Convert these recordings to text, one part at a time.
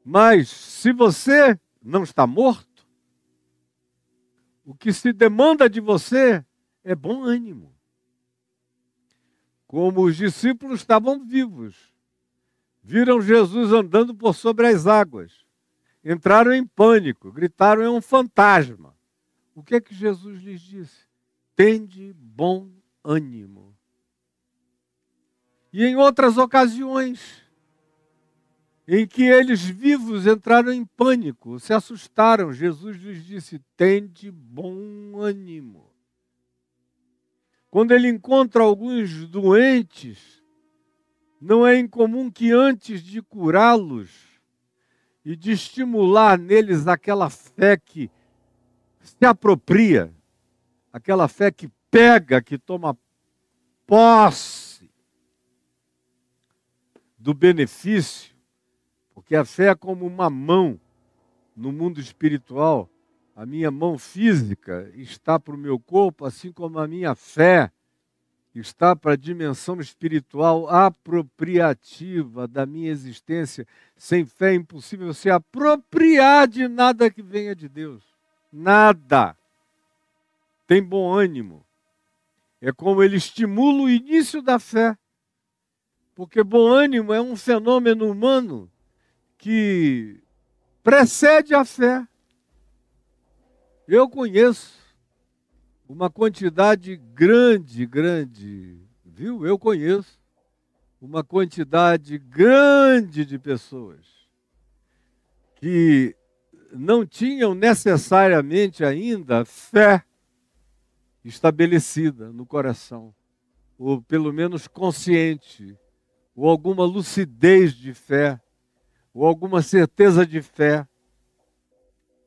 Mas se você não está morto, o que se demanda de você é bom ânimo. Como os discípulos estavam vivos, viram Jesus andando por sobre as águas, entraram em pânico, gritaram: é um fantasma. O que é que Jesus lhes disse? Tende bom ânimo. E em outras ocasiões, em que eles vivos entraram em pânico, se assustaram, Jesus lhes disse: tende bom ânimo. Quando ele encontra alguns doentes, não é incomum que antes de curá-los e de estimular neles aquela fé que se apropria, aquela fé que pega, que toma posse do benefício, porque a fé é como uma mão no mundo espiritual. A minha mão física está para o meu corpo, assim como a minha fé está para a dimensão espiritual apropriativa da minha existência. Sem fé é impossível se apropriar de nada que venha de Deus. Nada. Tem bom ânimo. É como ele estimula o início da fé. Porque bom ânimo é um fenômeno humano que precede a fé. Eu conheço uma quantidade grande, viu? Eu conheço uma quantidade grande de pessoas que não tinham necessariamente ainda fé estabelecida no coração, ou pelo menos consciente, ou alguma lucidez de fé, ou alguma certeza de fé.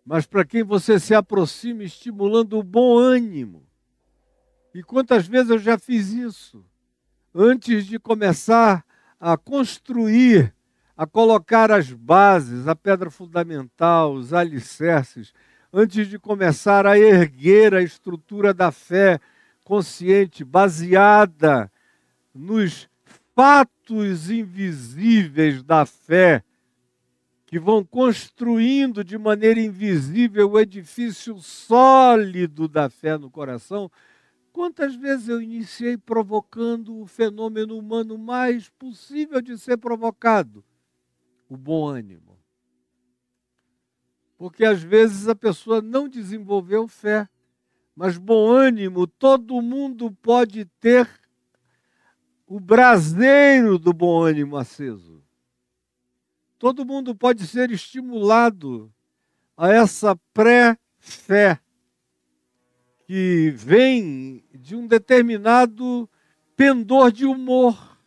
Mas para quem você se aproxima estimulando o bom ânimo. E quantas vezes eu já fiz isso? Antes de começar a construir, a colocar as bases, a pedra fundamental, os alicerces, antes de começar a erguer a estrutura da fé consciente, baseada nos fatos invisíveis da fé, que vão construindo de maneira invisível o edifício sólido da fé no coração. Quantas vezes eu iniciei provocando o fenômeno humano mais possível de ser provocado? O bom ânimo. Porque às vezes a pessoa não desenvolveu fé, mas bom ânimo, todo mundo pode ter o braseiro do bom ânimo aceso. Todo mundo pode ser estimulado a essa pré-fé que vem de um determinado pendor de humor.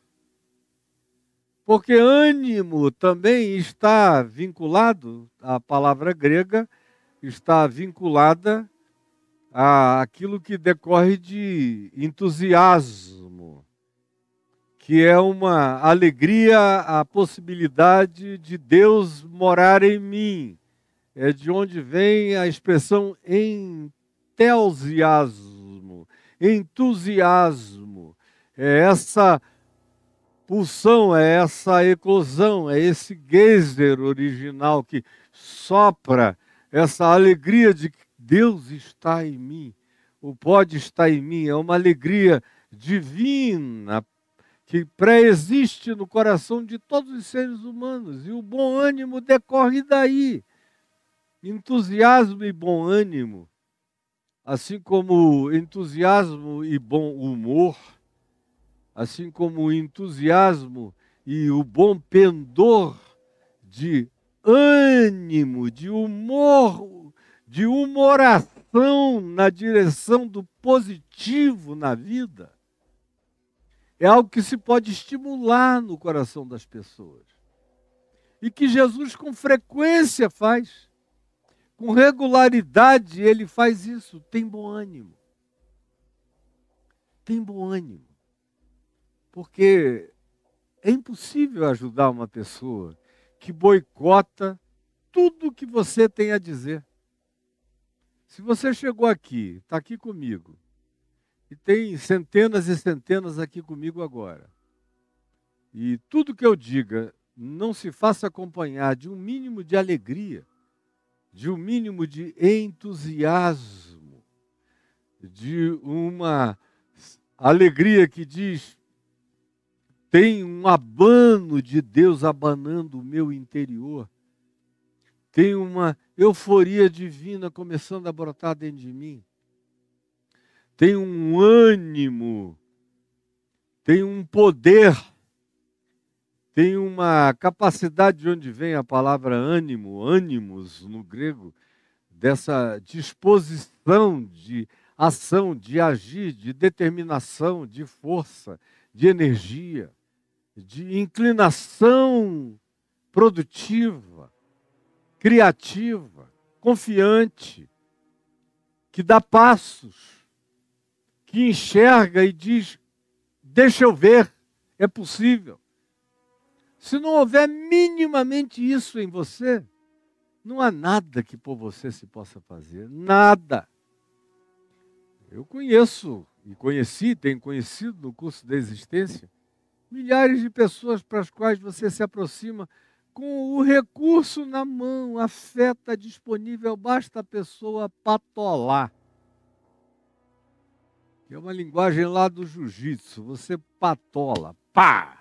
Porque ânimo também está vinculado, a palavra grega está vinculada àquilo que decorre de entusiasmo, que é uma alegria, a possibilidade de Deus morar em mim. É de onde vem a expressão entusiasmo. É essa pulsão, é essa eclosão, é esse geyser original que sopra essa alegria de que Deus está em mim, ou pode estar em mim. É uma alegria divina, que pré-existe no coração de todos os seres humanos, e o bom ânimo decorre daí. Entusiasmo e bom ânimo, assim como entusiasmo e bom humor, assim como o entusiasmo e o bom pendor de ânimo, de humor, de humoração na direção do positivo na vida, é algo que se pode estimular no coração das pessoas. E que Jesus com frequência faz. Com regularidade ele faz isso. Tem bom ânimo. Tem bom ânimo. Porque é impossível ajudar uma pessoa que boicota tudo que você tem a dizer. Se você chegou aqui, está aqui comigo, e tem centenas e centenas aqui comigo agora, e tudo que eu diga não se faça acompanhar de um mínimo de alegria, de um mínimo de entusiasmo, de uma alegria que diz: tem um abano de Deus abanando o meu interior, tem uma euforia divina começando a brotar dentro de mim, tem um ânimo, tem um poder, tem uma capacidade, de onde vem a palavra ânimo, ânimos no grego, dessa disposição de ação, de agir, de determinação, de força, de energia, de inclinação produtiva, criativa, confiante, que dá passos, que enxerga e diz: deixa eu ver, é possível. Se não houver minimamente isso em você, não há nada que por você se possa fazer, nada. Eu conheço e conheci, tenho conhecido no curso da existência, milhares de pessoas para as quais você se aproxima com o recurso na mão, a fé está disponível, basta a pessoa patolar. Que é uma linguagem lá do jiu-jitsu, você patola, pá!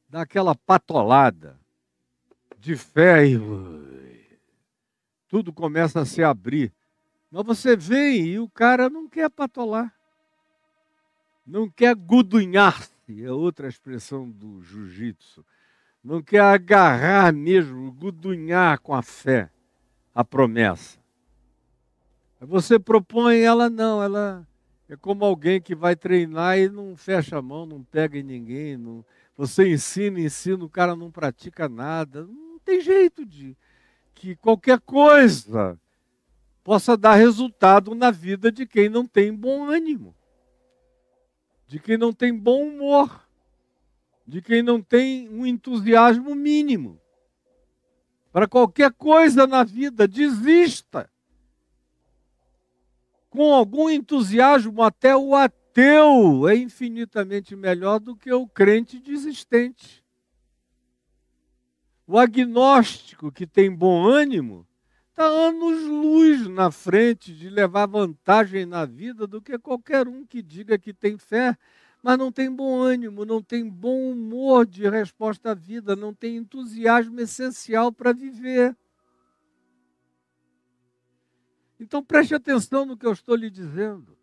Dá aquela patolada de fé e tudo começa a se abrir. Mas você vem e o cara não quer patolar, não quer gudunhar-se, é outra expressão do jiu-jitsu. Não quer agarrar mesmo, gudunhar com a fé, a promessa. Você propõe, ela não, ela é como alguém que vai treinar e não fecha a mão, não pega em ninguém. Não, você ensina, o cara não pratica nada. Não tem jeito de que qualquer coisa possa dar resultado na vida de quem não tem bom ânimo, de quem não tem bom humor, de quem não tem um entusiasmo mínimo. Para qualquer coisa na vida, desista. Com algum entusiasmo, até o ateu é infinitamente melhor do que o crente desistente. O agnóstico que tem bom ânimo está anos-luz na frente de levar vantagem na vida do que qualquer um que diga que tem fé, mas não tem bom ânimo, não tem bom humor de resposta à vida, não tem entusiasmo essencial para viver. Então preste atenção no que eu estou lhe dizendo.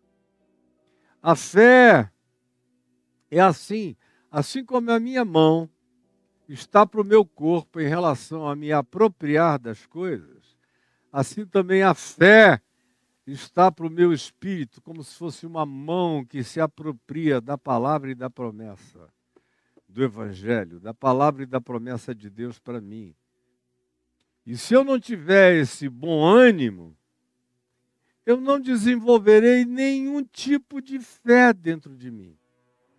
A fé é assim como a minha mão está para o meu corpo em relação a me apropriar das coisas, assim também a fé está para o meu espírito, como se fosse uma mão que se apropria da palavra e da promessa do Evangelho, da palavra e da promessa de Deus para mim. E se eu não tiver esse bom ânimo, eu não desenvolverei nenhum tipo de fé dentro de mim.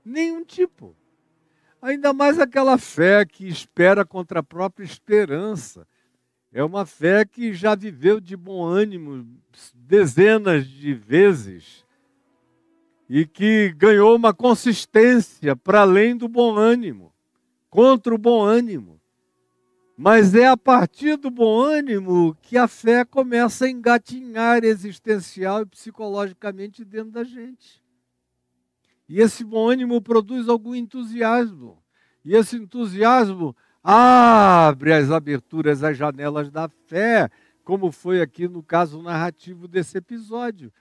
Nenhum tipo. Ainda mais aquela fé que espera contra a própria esperança. É uma fé que já viveu de bom ânimo dezenas de vezes e que ganhou uma consistência para além do bom ânimo, contra o bom ânimo. Mas é a partir do bom ânimo que a fé começa a engatinhar existencial e psicologicamente dentro da gente. E esse bom ânimo produz algum entusiasmo. E esse entusiasmo abre as aberturas, as janelas da fé, como foi aqui no caso narrativo desse episódio,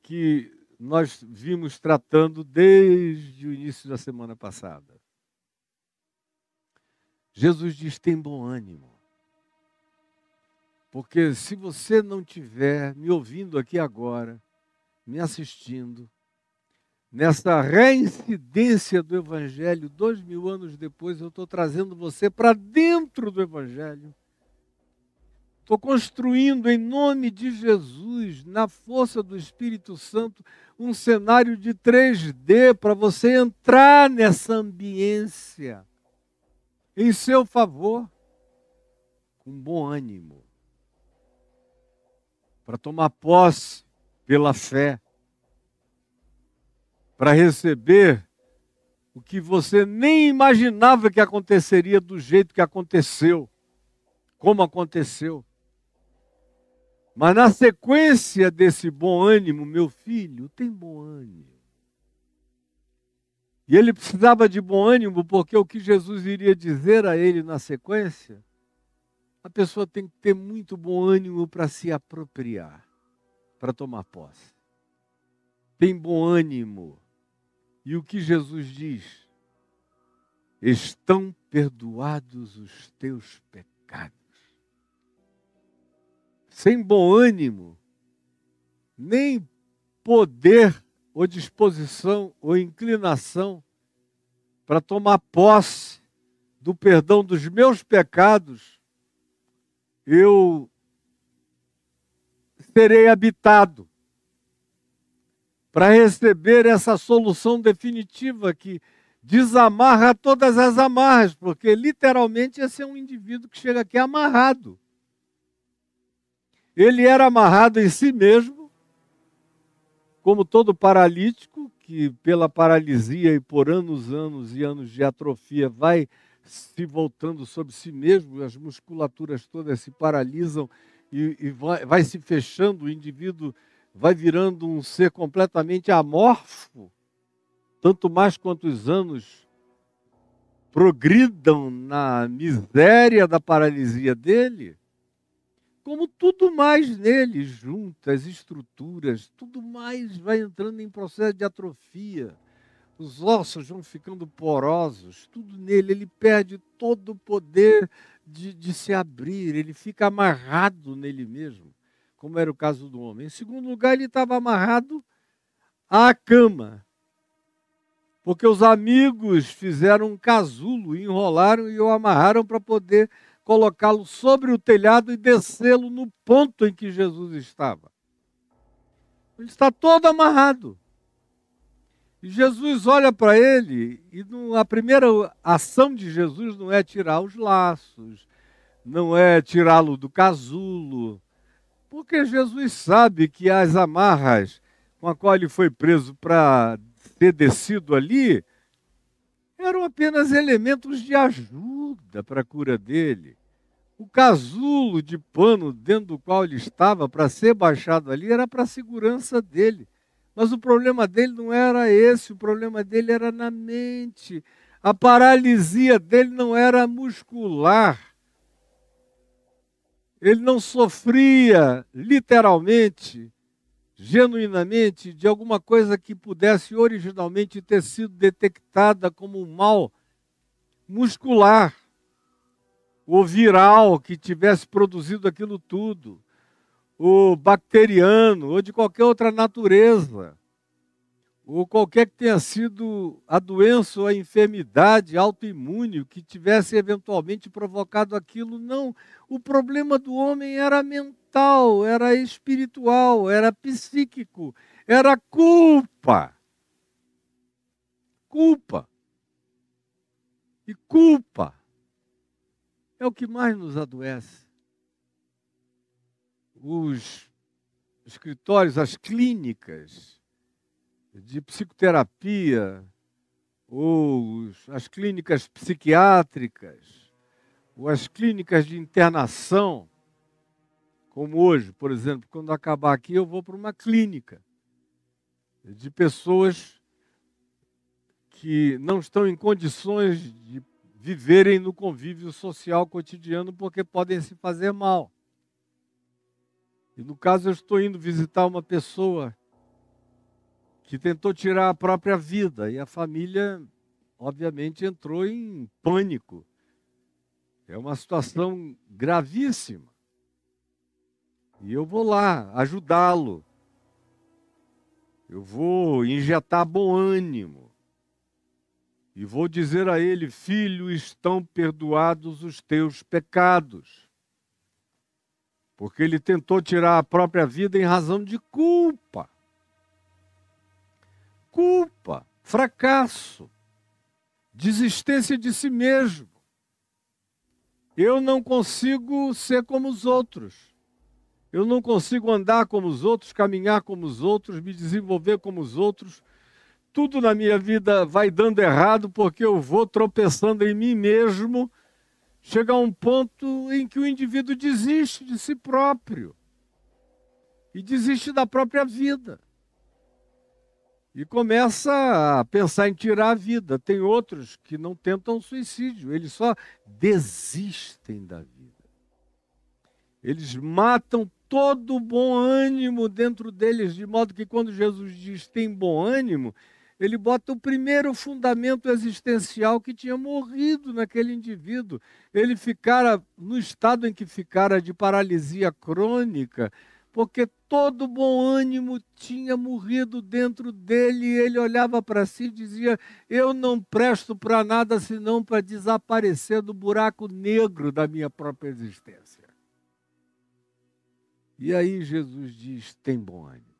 que nós vimos tratando desde o início da semana passada. Jesus diz: tem bom ânimo. Porque se você não tiver me ouvindo aqui agora, me assistindo, nessa reincidência do Evangelho, 2000 anos depois, eu estou trazendo você para dentro do Evangelho. Estou construindo em nome de Jesus, na força do Espírito Santo, um cenário de 3D para você entrar nessa ambiência em seu favor, com bom ânimo, para tomar posse pela fé, para receber o que você nem imaginava que aconteceria do jeito que aconteceu, como aconteceu. Mas na sequência desse bom ânimo, meu filho tem bom ânimo. E ele precisava de bom ânimo porque o que Jesus iria dizer a ele na sequência, a pessoa tem que ter muito bom ânimo para se apropriar, para tomar posse. Tem bom ânimo. E o que Jesus diz? Estão perdoados os teus pecados. Sem bom ânimo, nem poder ou disposição ou inclinação para tomar posse do perdão dos meus pecados, eu serei habitado para receber essa solução definitiva que desamarra todas as amarras, porque literalmente esse é um indivíduo que chega aqui amarrado. Ele era amarrado em si mesmo, como todo paralítico, que pela paralisia e por anos e anos de atrofia vai se voltando sobre si mesmo, as musculaturas todas se paralisam e vai se fechando, o indivíduo vai virando um ser completamente amorfo, tanto mais quanto os anos progridam na miséria da paralisia dele, como tudo mais nele, juntas, estruturas, tudo mais vai entrando em processo de atrofia. Os ossos vão ficando porosos, tudo nele, ele perde todo o poder de se abrir, ele fica amarrado nele mesmo, como era o caso do homem. Em segundo lugar, ele estava amarrado à cama, porque os amigos fizeram um casulo, enrolaram e o amarraram para poder colocá-lo sobre o telhado e descê-lo no ponto em que Jesus estava. Ele está todo amarrado. E Jesus olha para ele e a primeira ação de Jesus não é tirar os laços, não é tirá-lo do casulo, porque Jesus sabe que as amarras com a qual ele foi preso para ter descido ali eram apenas elementos de ajuda para a cura dele. O casulo de pano dentro do qual ele estava para ser baixado ali era para a segurança dele. Mas o problema dele não era esse, o problema dele era na mente. A paralisia dele não era muscular. Ele não sofria literalmente, genuinamente, de alguma coisa que pudesse originalmente ter sido detectada como um mal muscular ou viral que tivesse produzido aquilo tudo, ou bacteriano, ou de qualquer outra natureza, ou qualquer que tenha sido a doença ou a enfermidade autoimune que tivesse eventualmente provocado aquilo. Não, o problema do homem era mental, era espiritual, era psíquico, era culpa. Culpa. E culpa é o que mais nos adoece. Os escritórios, as clínicas de psicoterapia, ou as clínicas psiquiátricas, ou as clínicas de internação, como hoje, por exemplo, quando acabar aqui eu vou para uma clínica de pessoas que não estão em condições de viverem no convívio social cotidiano porque podem se fazer mal. E no caso eu estou indo visitar uma pessoa que tentou tirar a própria vida e a família, obviamente, entrou em pânico. É uma situação gravíssima. E eu vou lá ajudá-lo. Eu vou injetar bom ânimo. E vou dizer a ele: filho, estão perdoados os teus pecados. Porque ele tentou tirar a própria vida em razão de culpa. Culpa, fracasso, desistência de si mesmo. Eu não consigo ser como os outros. Eu não consigo andar como os outros, caminhar como os outros, me desenvolver como os outros, tudo na minha vida vai dando errado porque eu vou tropeçando em mim mesmo, chega a um ponto em que o indivíduo desiste de si próprio e desiste da própria vida. E começa a pensar em tirar a vida. Tem outros que não tentam suicídio, eles só desistem da vida. Eles matam todo o bom ânimo dentro deles, de modo que quando Jesus diz tem bom ânimo, ele bota o primeiro fundamento existencial que tinha morrido naquele indivíduo. Ele ficara no estado em que ficara de paralisia crônica, porque todo bom ânimo tinha morrido dentro dele, e ele olhava para si e dizia: eu não presto para nada senão para desaparecer do buraco negro da minha própria existência. E aí Jesus diz: tem bom ânimo.